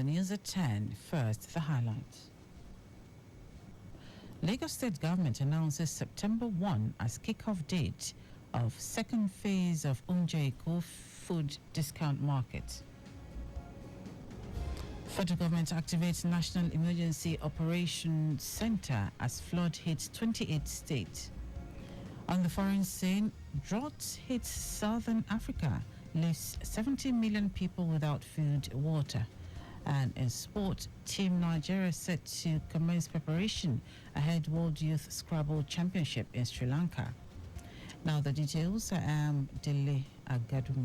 The news at 10. First, the highlights. Lagos State Government announces September 1 as kick-off date of second phase of Oúnjẹ Èkó food discount market. Federal government activates National Emergency Operations Center as flood hits 28 states. On the foreign scene, drought hits southern Africa, leaves 70 million people without food, water. And in sport, Team Nigeria set to commence preparation ahead World Youth Scrabble Championship in Sri Lanka. Now the details. I am Dele Agadumo.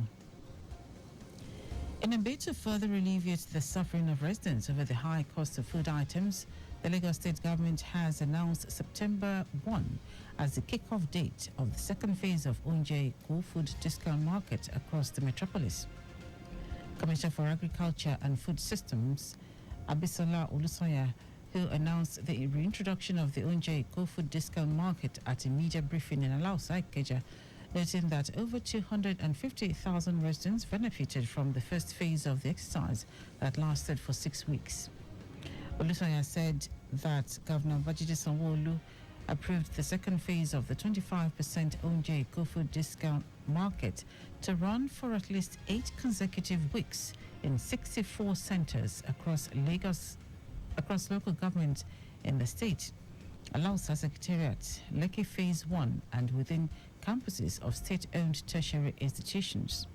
In a bid to further alleviate the suffering of residents over the high cost of food items, the Lagos State Government has announced September 1 as the kick-off date of the second phase of Oúnjẹ Èkó food discount market across the metropolis. Commissioner for Agriculture and Food Systems, Abisola Olusoya, who announced the reintroduction of the Oúnjẹ Èkó food discount market at a media briefing in Alausa, Ikeja, noting that over 250,000 residents benefited from the first phase of the exercise that lasted for 6 weeks. Olusoya said that Governor Babajide Sanwo-Olu approved the second phase of the 25% Oúnjẹ Èkó food discount market to run for at least 8 consecutive weeks in 64 centers across local government in the state. Alausa Secretariat, Lekki Phase 1, and within campuses of state-owned tertiary institutions.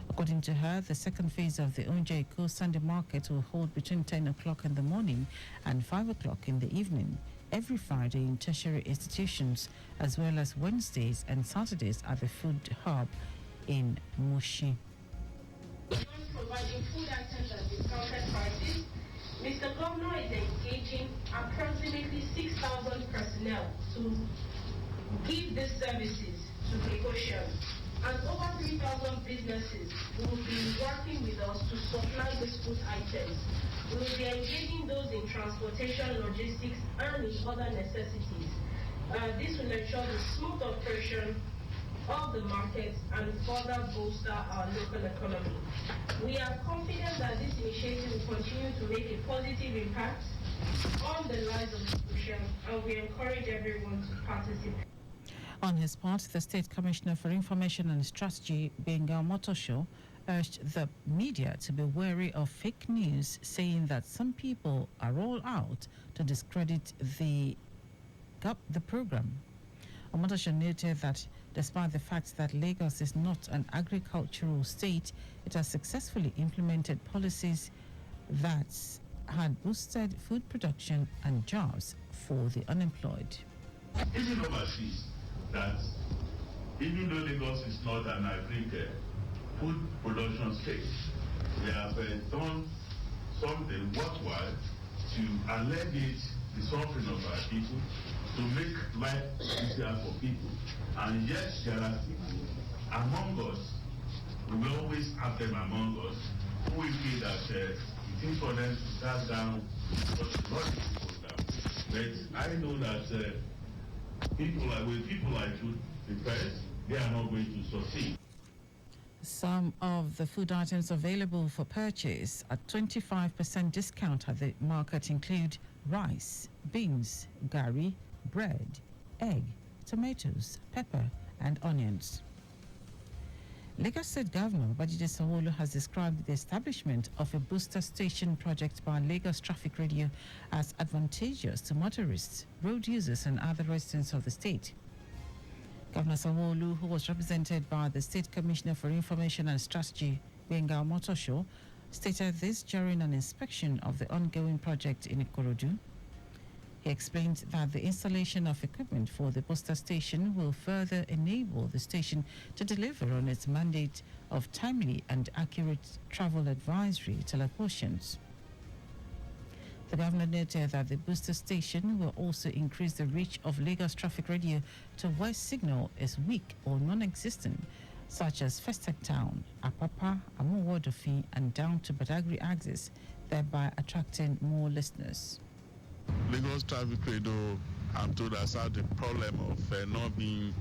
According to her, the second phase of the Oúnjẹ Èkó Sunday market will hold between 10 o'clock in the morning and 5 o'clock in the evening, every Friday in tertiary institutions, as well as Wednesdays and Saturdays at the food hub in Mushi. Providing food items at discounted prices, Mr. Governor is engaging approximately 6,000 personnel to give these services to precaution, and over 3,000 businesses will be working with us to supply these food items. We will be engaging those in transportation, logistics, and in other necessities. This will ensure the smooth operation of the market and further bolster our local economy. We are confident that this initiative will continue to make a positive impact on the lives of the nation, and we encourage everyone to participate. On his part, the State Commissioner for Information and Strategy, Bengal Motosho, urged the media to be wary of fake news, saying that some people are all out to discredit the program. Motosho noted that despite the fact that Lagos is not an agricultural state, it has successfully implemented policies that had boosted food production and jobs for the unemployed. Even overseas, that even though Lagos is not an food production state, they have done something worthwhile to alleviate the suffering of our people, to make life easier for people. And yes, there are people among us, we will always have them among us, who will feel that it is for them to start down, but not people down. But I know that people like you, the press, they are not going to succeed. Some of the food items available for purchase at 25% discount at the market include rice, beans, gari, bread, egg, tomatoes, pepper, and onions. Lagos State Governor Babajide Sanwo-Olu has described the establishment of a booster station project by Lagos Traffic Radio as advantageous to motorists, road users, and other residents of the state. Governor Sanwo-Olu, who was represented by the State Commissioner for Information and Strategy, Bengal Motosho, stated this during an inspection of the ongoing project in Ikorodu. He explained that the installation of equipment for the booster station will further enable the station to deliver on its mandate of timely and accurate travel advisory teleportions. The governor noted that the booster station will also increase the reach of Lagos Traffic Radio to where signal is weak or non-existent, such as Festac Town, Apapa, Amuwodofi, and down to Badagry axis, thereby attracting more listeners. Lagos Traffic Radio, I'm told, has had the problem of not being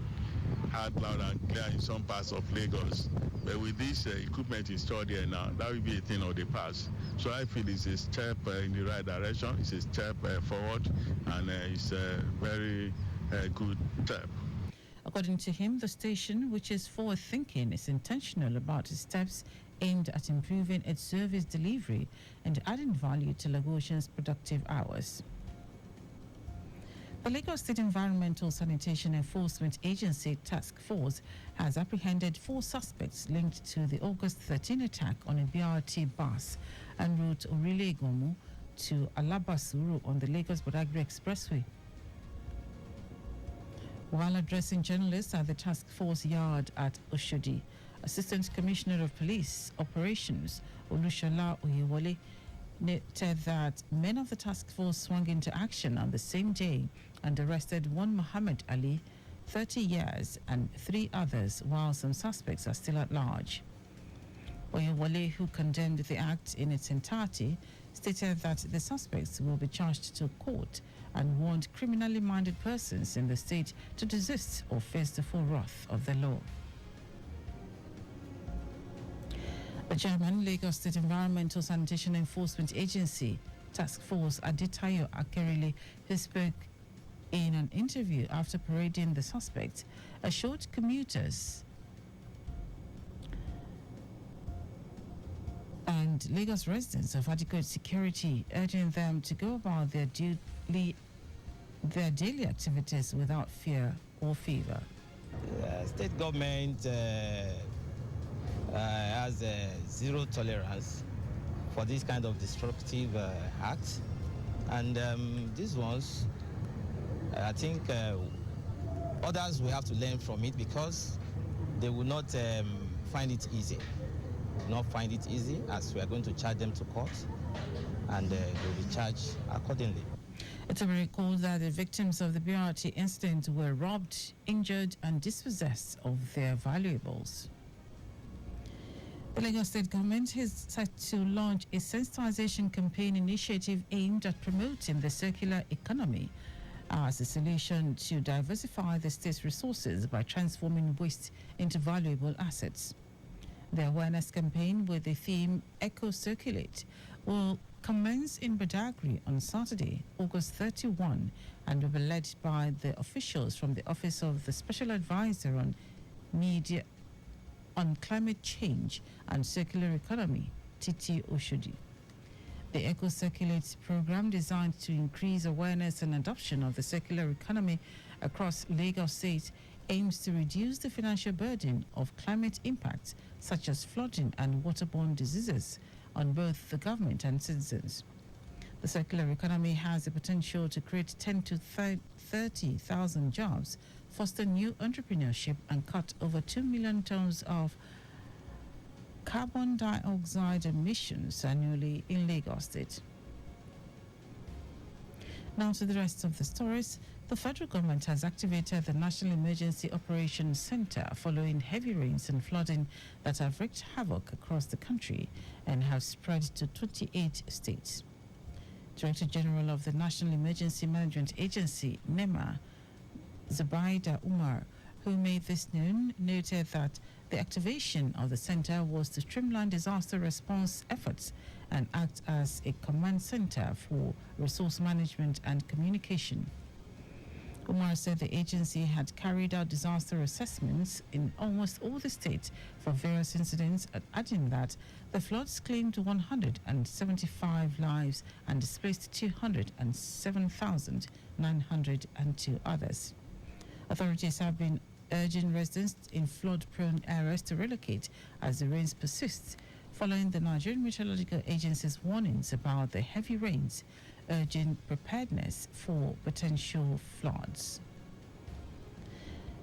heard loud and clear in some parts of Lagos. But with this equipment installed here now, that will be a thing of the past. So I feel it's a step in the right direction. It's a step forward, and it's a very good step. According to him, the station, which is forward-thinking, is intentional about its steps aimed at improving its service delivery and adding value to Lagosians' productive hours. The Lagos State Environmental Sanitation Enforcement Agency Task Force has apprehended 4 suspects linked to the August 13 attack on a BRT bus en route Dele Agadumo to Alabasuru on the Lagos-Badagry Expressway. While addressing journalists at the task force yard at Oshodi, Assistant Commissioner of Police Operations Olushola Oyewole noted that men of the task force swung into action on the same day and arrested one Muhammad Ali, 30 years, and 3 others, while some suspects are still at large. Oyewole, who condemned the act in its entirety, stated that the suspects will be charged to court and warned criminally minded persons in the state to desist or face the full wrath of the law. The Chairman, Lagos State Environmental Sanitation Enforcement Agency Task Force Adetayo Akerile, who spoke in an interview after parading the suspect, assured commuters and Lagos residents of adequate security, urging them to go about their daily activities without fear or favor. State government has zero tolerance for this kind of destructive acts, and these ones, I think others will have to learn from it because they will not find it easy. Not find it easy, as we are going to charge them to court, and they will be charged accordingly. It will be recalled that the victims of the BRT incident were robbed, injured, and dispossessed of their valuables. The Lagos State government is set to launch a sensitization campaign initiative aimed at promoting the circular economy as a solution to diversify the state's resources by transforming waste into valuable assets. The awareness campaign, with the theme Eco Circulate, will commence in Badagry on Saturday, August 31, and will be led by the officials from the Office of the Special Advisor on Media on Climate Change and Circular Economy, TT Oshodi. The Eco Circulate program, designed to increase awareness and adoption of the circular economy across Lagos State, aims to reduce the financial burden of climate impacts such as flooding and waterborne diseases on both the government and citizens. The circular economy has the potential to create 10 to 30,000 jobs, foster new entrepreneurship, and cut over 2 million tons of carbon dioxide emissions annually in Lagos State. Now to the rest of the stories. The federal government has activated the National Emergency Operations Center following heavy rains and flooding that have wreaked havoc across the country and have spread to 28 states. Director General of the National Emergency Management Agency, NEMA, Zubaida Umar, who made this known, noted that the activation of the center was to streamline disaster response efforts and act as a command center for resource management and communication. Umar said the agency had carried out disaster assessments in almost all the states for various incidents, adding that the floods claimed 175 lives and displaced 207,902 others. Authorities have been urging residents in flood-prone areas to relocate as the rains persist, following the Nigerian Meteorological Agency's warnings about the heavy rains, urging preparedness for potential floods.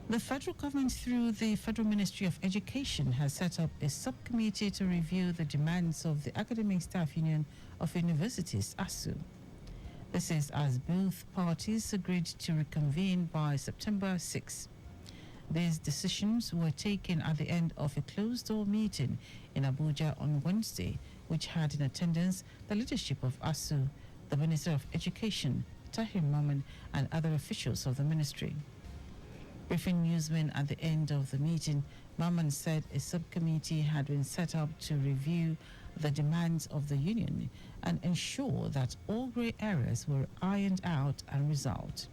The federal government, through the Federal Ministry of Education, has set up a subcommittee to review the demands of the Academic Staff Union of Universities, ASU. This is as both parties agreed to reconvene by September 6. These decisions were taken at the end of a closed-door meeting in Abuja on Wednesday, which had in attendance the leadership of ASU, the Minister of Education, Tahir Maman, and other officials of the ministry. Briefing newsmen at the end of the meeting, Maman said a subcommittee had been set up to review the demands of the union and ensure that all grey areas were ironed out and resolved.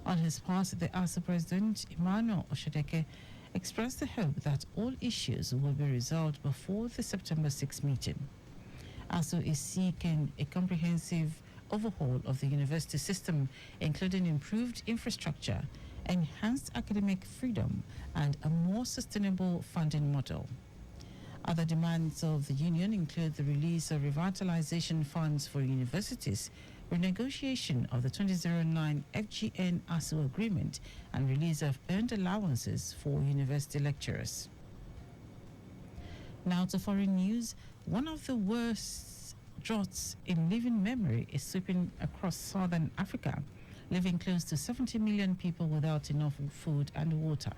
On his part, the ASU President, Emmanuel Oshedeke, expressed the hope that all issues will be resolved before the September 6 meeting. ASU is seeking a comprehensive overhaul of the university system, including improved infrastructure, enhanced academic freedom, and a more sustainable funding model. Other demands of the union include the release of revitalization funds for universities, renegotiation of the 2009 FGN ASU agreement, and release of earned allowances for university lecturers. Now to foreign news. One of the worst droughts in living memory is sweeping across southern Africa, leaving close to 70 million people without enough food and water.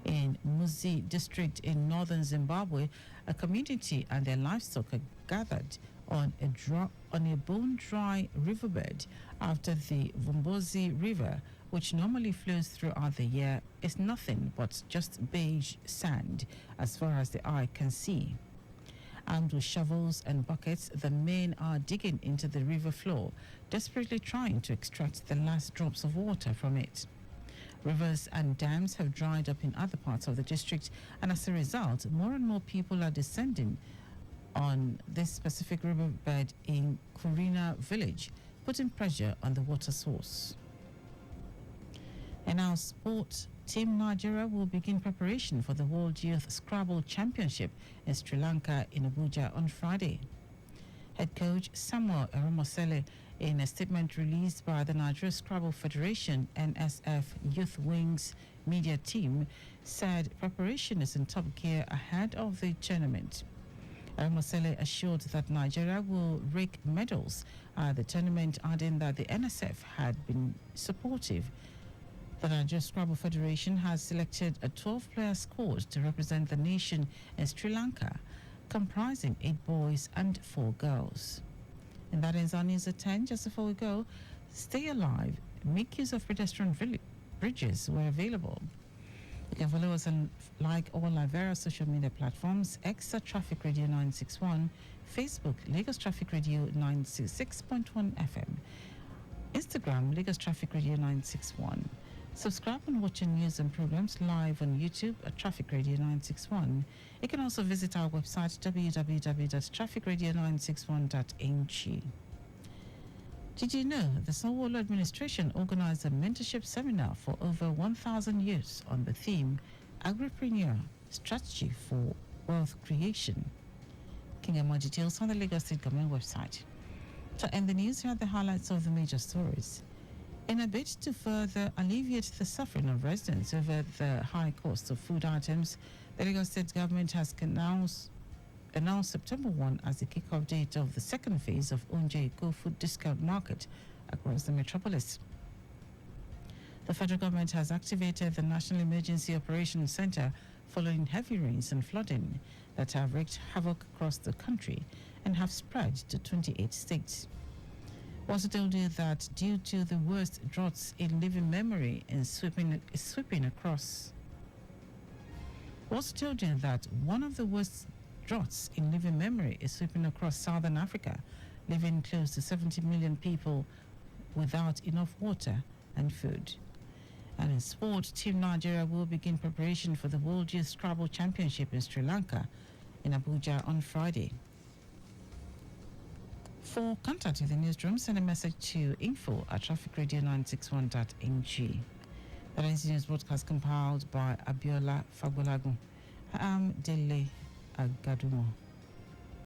In Muzi district in northern Zimbabwe, a community and their livestock are gathered on a bone-dry riverbed after the Vumbozi River, which normally flows throughout the year, is nothing but just beige sand as far as the eye can see. Armed with shovels and buckets, the men are digging into the river floor, desperately trying to extract the last drops of water from it. Rivers and dams have dried up in other parts of the district, and as a result, more and more people are descending on this specific riverbed in Kurina village, putting pressure on the water source. And now sport. Team Nigeria will begin preparation for the World Youth Scrabble Championship in Sri Lanka in Abuja on Friday. Head coach Samuel Eromosele, in a statement released by the Nigeria Scrabble Federation NSF Youth Wings media team, said preparation is in top gear ahead of the tournament. Eromosele assured that Nigeria will rake medals at the tournament, adding that the NSF had been supportive. The Nigeria Scrabble Federation has selected a 12-player squad to represent the nation in Sri Lanka, comprising 8 boys and 4 girls. And that ends our news at 10. Just before we go, stay alive, make use of pedestrian bridges where available. You can follow us and like all our various social media platforms: X at Traffic Radio 961, Facebook Lagos Traffic Radio 966.1 FM, Instagram Lagos Traffic Radio 961. Subscribe and watch our news and programs live on YouTube at Traffic Radio 961. You can also visit our website www.trafficradio961.ng. Did you know the Sanwo-Olu administration organized a mentorship seminar for over 1,000 youths on the theme Agripreneur Strategy for Wealth Creation? You can get more details on the Lagos State Government website. To end the news, here are the highlights of the major stories. In a bid to further alleviate the suffering of residents over the high cost of food items, the Lagos State Government has announced September 1 as the kick-off date of the second phase of Onje Eco Food Discount Market across the metropolis. The federal government has activated the National Emergency Operations Center following heavy rains and flooding that have wreaked havoc across the country and have spread to 28 states. We also told you that due to the worst droughts in living memory is sweeping across. We also told you that one of the worst droughts in living memory is sweeping across southern Africa, leaving close to 70 million people without enough water and food. And in sport, Team Nigeria will begin preparation for the World Youth Scrabble Championship in Sri Lanka in Abuja on Friday. For contact with the newsroom, send a message to info@trafficradio961.ng. The news broadcast compiled by Abiola Fagbolagun. I am Dele Agadumo.